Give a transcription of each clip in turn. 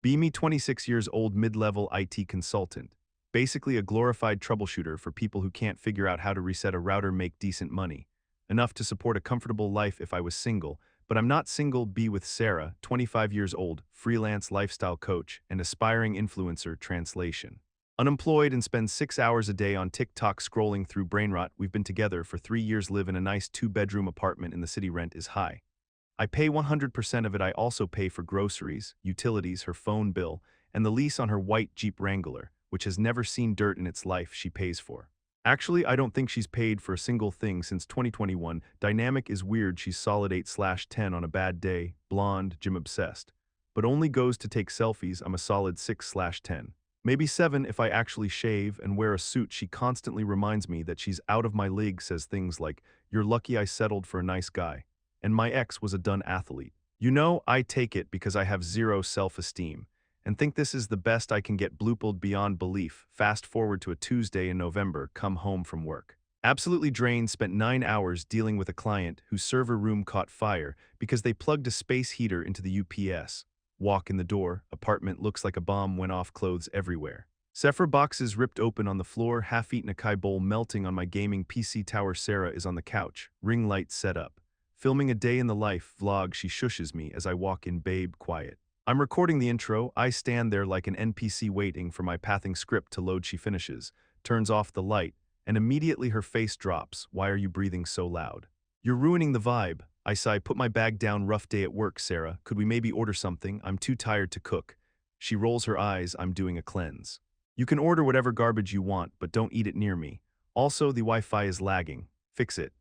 Be me 26 years old mid-level IT consultant. Basically a glorified troubleshooter for people who can't figure out how to reset a router make decent money. Enough to support a comfortable life if I was single, but I'm not single. Be with Sarah, 25 years old, freelance lifestyle coach and aspiring influencer translation. Unemployed and spend 6 hours a day on TikTok scrolling through brainrot. We've been together for 3 years, live in a nice 2-bedroom apartment in the city, rent is high. I pay 100% of it. I also pay for groceries, utilities, her phone bill, and the lease on her white Jeep Wrangler, which has never seen dirt in its life, she pays for. Actually, I don't think she's paid for a single thing since 2021. Dynamic is weird. She's solid 8/10 on a bad day, blonde, gym obsessed. But only goes to take selfies. I'm a solid 6/10. Maybe 7 if I actually shave and wear a suit. She constantly reminds me that she's out of my league, says things like, "You're lucky I settled for a nice guy. And my ex was a done athlete." You know, I take it because I have zero self-esteem and think this is the best I can get. Bloopled beyond belief. Fast forward to a Tuesday in November, come home from work. Absolutely drained, spent 9 hours dealing with a client whose server room caught fire because they plugged a space heater into the UPS. Walk in the door, apartment looks like a bomb went off, clothes everywhere. Sephora boxes ripped open on the floor, half-eaten acai bowl melting on my gaming PC tower. Sarah is on the couch, ring light set up. Filming a day in the life vlog. She shushes me as I walk in. Babe, quiet. I'm recording the intro. I stand there like an NPC waiting for my pathing script to load. She finishes, turns off the light, and immediately her face drops. Why are you breathing so loud? You're ruining the vibe. I sigh, put my bag down. Rough day at work, Sarah. Could we maybe order something? I'm too tired to cook. She rolls her eyes. I'm doing a cleanse. You can order whatever garbage you want, but don't eat it near me. Also, the Wi-Fi is lagging. Fix it.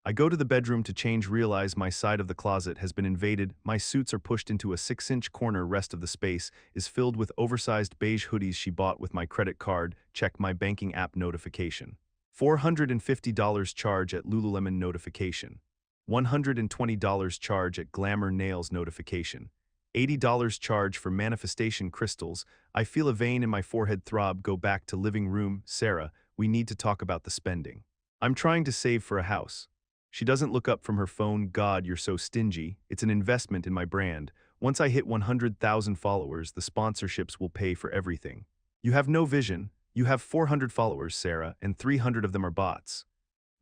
I go to the bedroom to change, realize my side of the closet has been invaded. My suits are pushed into a 6-inch corner. Rest of the space is filled with oversized beige hoodies she bought with my credit card. Check my banking app notification. $450 charge at Lululemon notification. $120 charge at Glamour Nails notification. $80 charge for manifestation crystals. I feel a vein in my forehead throb. Go back to living room. Sarah, we need to talk about the spending. I'm trying to save for a house. She doesn't look up from her phone. God, you're so stingy. It's an investment in my brand. Once I hit 100,000 followers, the sponsorships will pay for everything. You have no vision. You have 400 followers, Sarah, and 300 of them are bots.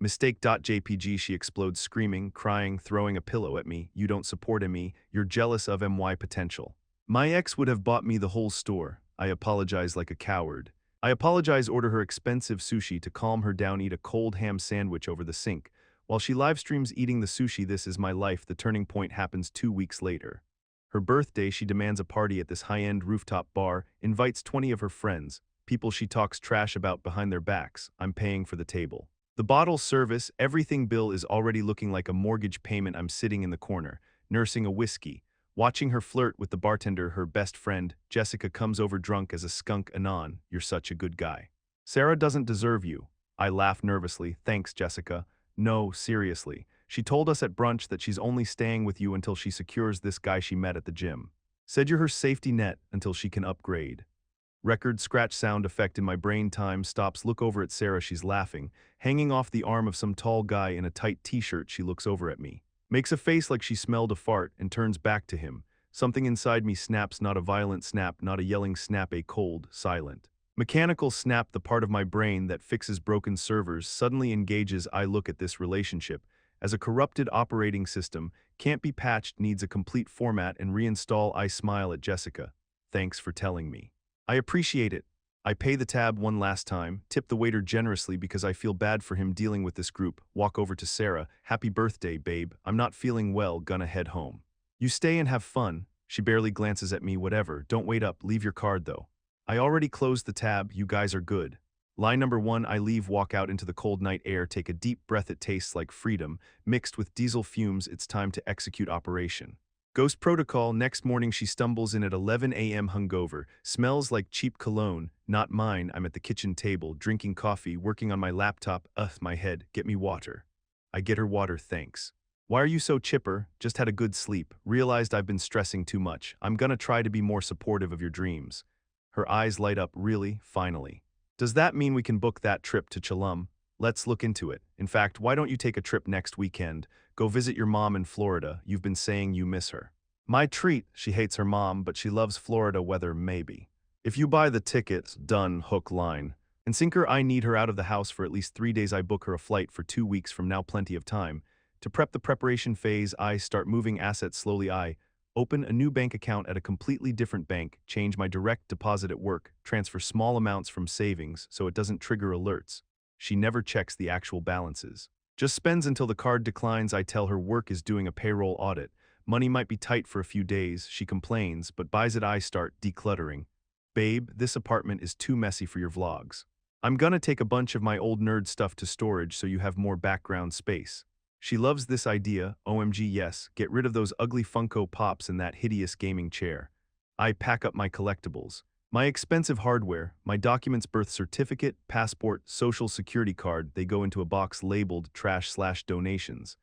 Mistake.jpg. She explodes, screaming, crying, throwing a pillow at me. You don't support me. You're jealous of my potential. My ex would have bought me the whole store. I apologize like a coward. I apologize, order her expensive sushi to calm her down, eat a cold ham sandwich over the sink. While she live streams eating the sushi. This is my life. The turning point happens 2 weeks later. Her birthday, she demands a party at this high-end rooftop bar, invites 20 of her friends, people she talks trash about behind their backs. I'm paying for the table. The bottle service, everything bill is already looking like a mortgage payment. I'm sitting in the corner, nursing a whiskey, watching her flirt with the bartender, her best friend. Jessica comes over drunk as a skunk. Anon, you're such a good guy. Sarah doesn't deserve you. I laugh nervously. Thanks, Jessica. No, seriously. She told us at brunch that she's only staying with you until she secures this guy she met at the gym. Said you're her safety net until she can upgrade. Record scratch sound effect in my brain. Time stops. Look over at Sarah. She's laughing, hanging off the arm of some tall guy in a tight t-shirt. She looks over at me, makes a face like she smelled a fart, and turns back to him. Something inside me snaps, not a violent snap, not a yelling snap, a cold, silent, mechanical snap. The part of my brain that fixes broken servers suddenly engages. I look at this relationship as a corrupted operating system, can't be patched, needs a complete format and reinstall. I smile at Jessica. Thanks for telling me. I appreciate it. I pay the tab one last time, tip the waiter generously because I feel bad for him dealing with this group. Walk over to Sarah. Happy birthday, babe. I'm not feeling well, gonna head home. You stay and have fun. She barely glances at me. Whatever, don't wait up, leave your card though. I already closed the tab. You guys are good. Line number 1, I leave, walk out into the cold night air, take a deep breath. It tastes like freedom, mixed with diesel fumes. It's time to execute operation Ghost Protocol. Next morning she stumbles in at 11 a.m. hungover, smells like cheap cologne, not mine. I'm at the kitchen table, drinking coffee, working on my laptop. My head, get me water. I get her water, thanks. Why are you so chipper? Just had a good sleep, realized I've been stressing too much. I'm gonna try to be more supportive of your dreams. Her eyes light up. Really? Finally. Does that mean we can book that trip to Tulum? Let's look into it. In fact, why don't you take a trip next weekend? Go visit your mom in Florida. You've been saying you miss her. My treat, she hates her mom, but she loves Florida weather maybe. If you buy the tickets, done, hook, line. And sinker, I need her out of the house for at least 3 days. I book her a flight for 2 weeks from now, plenty of time. To prep the preparation phase, I start moving assets slowly. I open a new bank account at a completely different bank, change my direct deposit at work, transfer small amounts from savings so it doesn't trigger alerts. She never checks the actual balances. Just spends until the card declines. I tell her work is doing a payroll audit. Money might be tight for a few days, she complains, but buys it. I start decluttering. Babe, this apartment is too messy for your vlogs. I'm gonna take a bunch of my old nerd stuff to storage so you have more background space. She loves this idea, OMG yes, get rid of those ugly Funko Pops and that hideous gaming chair. I pack up my collectibles. My expensive hardware, my documents, birth certificate, passport, social security card, they go into a box labeled trash/donations.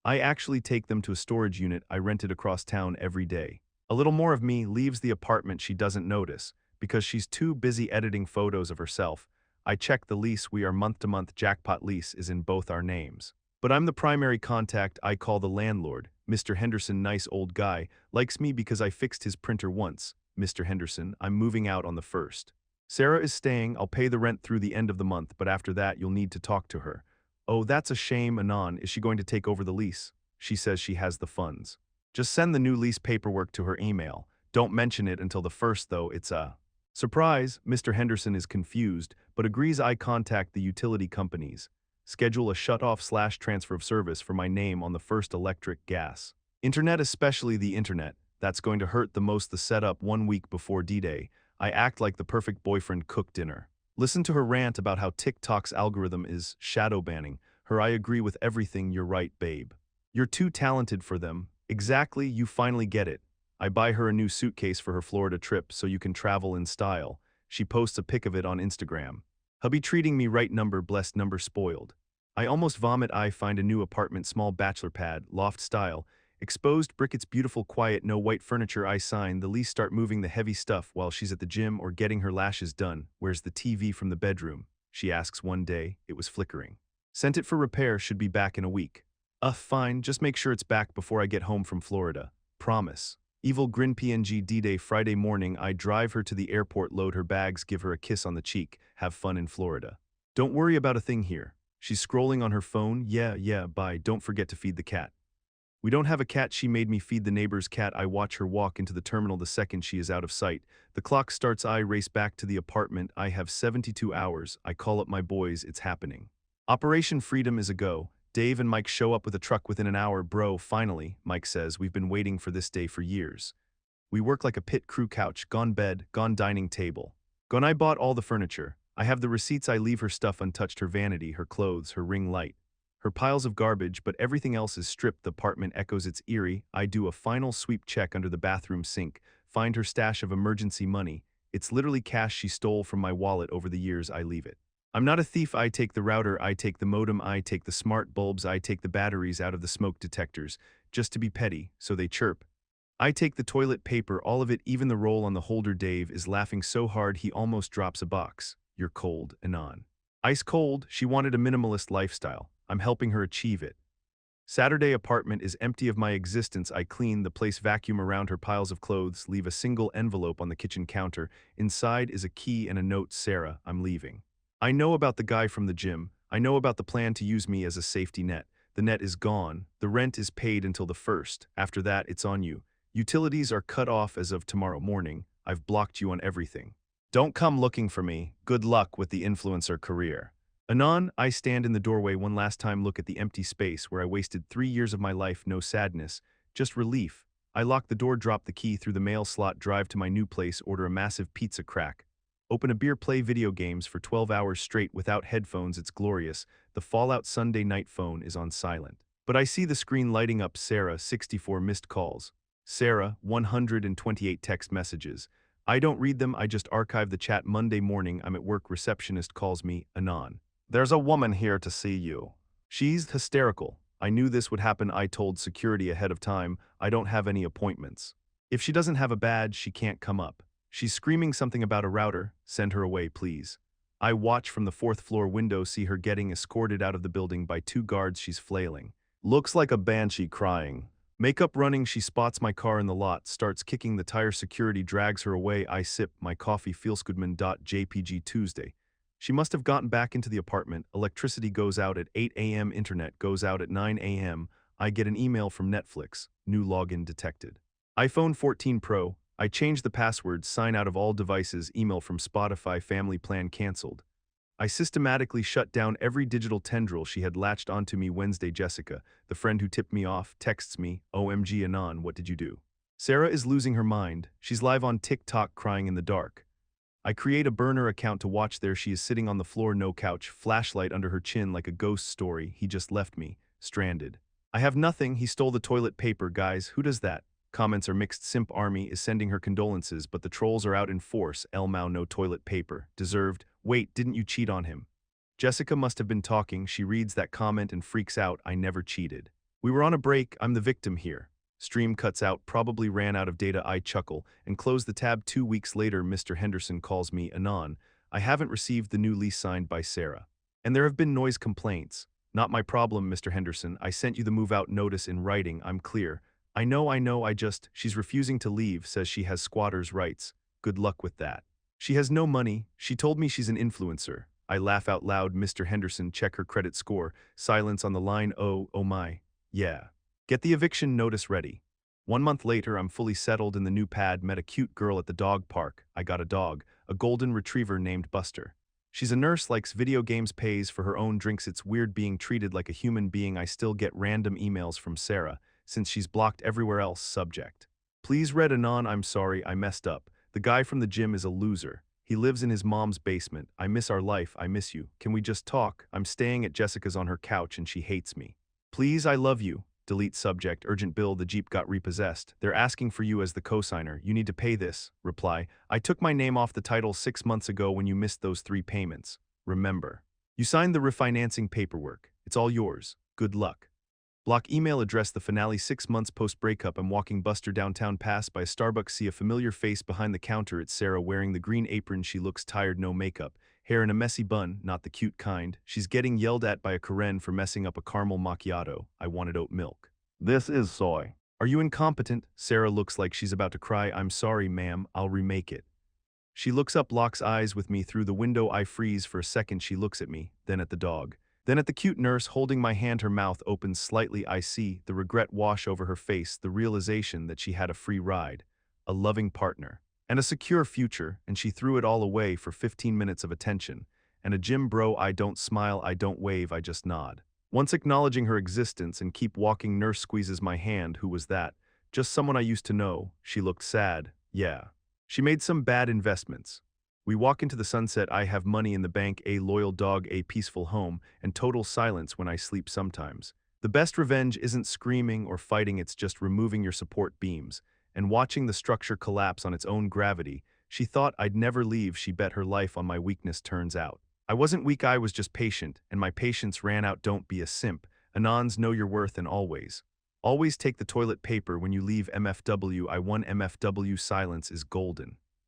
I actually take them to a storage unit I rented across town every day. A little more of me leaves the apartment. She doesn't notice, because she's too busy editing photos of herself. I check the lease. We are month-to-month. Jackpot lease is in both our names. But I'm the primary contact. I call the landlord. Mr. Henderson, nice old guy, likes me because I fixed his printer once. Mr. Henderson, I'm moving out on the 1st. Sarah is staying. I'll pay the rent through the end of the month, but after that you'll need to talk to her. Oh, that's a shame, Anon. Is she going to take over the lease? She says she has the funds. Just send the new lease paperwork to her email. Don't mention it until the 1st, though. It's a surprise. Mr. Henderson is confused, but agrees. I contact the utility companies. Schedule a shut-off/transfer of service for my name on the 1st. Electric, gas, internet, especially the internet. That's going to hurt the most. The setup 1 week before D-Day. I act like the perfect boyfriend, cook dinner. Listen to her rant about how TikTok's algorithm is shadow banning her. I agree with everything. You're right, babe. You're too talented for them. Exactly, you finally get it. I buy her a new suitcase for her Florida trip so you can travel in style. She posts a pic of it on Instagram. Hubby treating me right, number blessed, number spoiled. I almost vomit. I find a new apartment, small bachelor pad, loft style. Exposed brick, it's beautiful, quiet, no white furniture. I sign the lease, start moving the heavy stuff while she's at the gym or getting her lashes done. Where's the TV from the bedroom? She asks one day. It was flickering. Sent it for repair, should be back in a week. Fine, just make sure it's back before I get home from Florida. Promise. Evil grin. PNG. D-Day, Friday morning. I drive her to the airport, load her bags, give her a kiss on the cheek. Have fun in Florida. Don't worry about a thing here. She's scrolling on her phone. Yeah, bye. Don't forget to feed the cat. We don't have a cat. She made me feed the neighbor's cat. I watch her walk into the terminal the second she is out of sight. The clock starts. I race back to the apartment. I have 72 hours. I call up my boys. It's happening. Operation Freedom is a go. Dave and Mike show up with a truck within an hour. Bro, finally, Mike says. We've been waiting for this day for years. We work like a pit crew. Couch, gone bed, gone dining table. Gone. I bought all the furniture. I have the receipts. I leave her stuff untouched. Her vanity, her clothes, her ring light. Her piles of garbage, but everything else is stripped. The apartment echoes. It's eerie. I do a final sweep check under the bathroom sink, find her stash of emergency money. It's literally cash she stole from my wallet over the years. I leave it. I'm not a thief. I take the router, I take the modem, I take the smart bulbs, I take the batteries out of the smoke detectors, just to be petty, so they chirp. I take the toilet paper, all of it, even the roll on the holder. Dave is laughing so hard he almost drops a box. You're cold, Anon. Ice cold. She wanted a minimalist lifestyle. I'm helping her achieve it. Saturday, apartment is empty of my existence. I clean the place, vacuum around her piles of clothes, leave a single envelope on the kitchen counter. Inside is a key and a note. Sarah, I'm leaving. I know about the guy from the gym. I know about the plan to use me as a safety net. The net is gone. The rent is paid until the 1st. After that, it's on you. Utilities are cut off as of tomorrow morning. I've blocked you on everything. Don't come looking for me. Good luck with the influencer career. Anon. I stand in the doorway one last time, look at the empty space where I wasted 3 years of my life. No sadness, just relief. I lock the door, drop the key through the mail slot, drive to my new place, order a massive pizza, crack. Open a beer, play video games for 12 hours straight without headphones. It's glorious. The Fallout Sunday night phone is on silent. But I see the screen lighting up. Sarah, 64 missed calls. Sarah, 128 text messages. I don't read them, I just archive the chat. Monday morning, I'm at work, receptionist calls me. Anon. There's a woman here to see you. She's hysterical. I knew this would happen. I told security ahead of time. I don't have any appointments. If she doesn't have a badge, she can't come up. She's screaming something about a router. Send her away, please. I watch from the 4th floor window, see her getting escorted out of the building by 2 guards. She's flailing. Looks like a banshee crying. Makeup running, she spots my car in the lot, starts kicking the tire, security drags her away. I sip my coffee, feelsgoodman.jpg Tuesday. She must have gotten back into the apartment. Electricity goes out at 8 a.m. Internet goes out at 9 a.m. I get an email from Netflix. New login detected. iPhone 14 Pro. I change the password, sign out of all devices, email from Spotify, family plan canceled. I systematically shut down every digital tendril she had latched onto me. Wednesday, Jessica, the friend who tipped me off, texts me, OMG Anon, what did you do? Sarah is losing her mind. She's live on TikTok crying in the dark. I create a burner account to watch. There she is sitting on the floor, no couch, flashlight under her chin like a ghost story. He just left me, stranded. I have nothing, he stole the toilet paper. Guys, who does that? Comments are mixed. Simp Army is sending her condolences, but the trolls are out in force. Elmao, no toilet paper. Deserved. Wait, didn't you cheat on him? Jessica must have been talking. She reads that comment and freaks out. I never cheated. We were on a break. I'm the victim here. Stream cuts out. Probably ran out of data. I chuckle and close the tab. 2 weeks later, Mr. Henderson calls me. Anon, I haven't received the new lease signed by Sarah. And there have been noise complaints. Not my problem, Mr. Henderson. I sent you the move-out notice in writing. I'm clear. I know, she's refusing to leave, says she has squatters' rights. Good luck with that. She has no money. She told me she's an influencer. I laugh out loud. Mr. Henderson, check her credit score. Silence on the line. Oh my. Yeah. Get the eviction notice ready. 1 month later, I'm fully settled in the new pad, met a cute girl at the dog park. I got a dog, a golden retriever named Buster. She's a nurse, likes video games, pays for her own drinks. It's weird being treated like a human being. I still get random emails from Sarah, since she's blocked everywhere else. Subject. Please read Anon, I'm sorry, I messed up. The guy from the gym is a loser. He lives in his mom's basement. I miss our life, I miss you. Can we just talk? I'm staying at Jessica's on her couch and she hates me. Please, I love you. Delete subject. Urgent bill, the Jeep got repossessed. They're asking for you as the cosigner. You need to pay this. Reply. I took my name off the title 6 months ago when you missed those 3 payments. Remember. You signed the refinancing paperwork. It's all yours. Good luck. Block email address. The finale. 6 months post breakup. I'm walking Buster downtown, pass by a Starbucks, see a familiar face behind the counter. It's Sarah wearing the green apron. She looks tired, no makeup, hair in a messy bun, not the cute kind. She's getting yelled at by a Karen for messing up a caramel macchiato. I wanted oat milk. This is soy. Are you incompetent? Sarah looks like she's about to cry. I'm sorry, ma'am, I'll remake it. She looks up, locks eyes with me through the window. I freeze for a second. She looks at me, then at the dog. Then at the cute nurse holding my hand. Her mouth opens slightly. I see the regret wash over her face, the realization that she had a free ride, a loving partner, and a secure future, and she threw it all away for 15 minutes of attention. And a gym bro. I don't smile, I don't wave, I just nod. Once acknowledging her existence and keep walking. Nurse squeezes my hand. Who was that? Just someone I used to know. She looked sad. Yeah. She made some bad investments. We walk into the sunset. I have money in the bank, a loyal dog, a peaceful home, and total silence when I sleep sometimes. The best revenge isn't screaming or fighting, it's just removing your support beams and watching the structure collapse on its own gravity. She thought I'd never leave. She bet her life on my weakness. Turns out I wasn't weak, I was just patient, and my patience ran out. Don't be a simp. Anons, know your worth, and always take the toilet paper when you leave. MFW. I won. MFW. Silence is golden.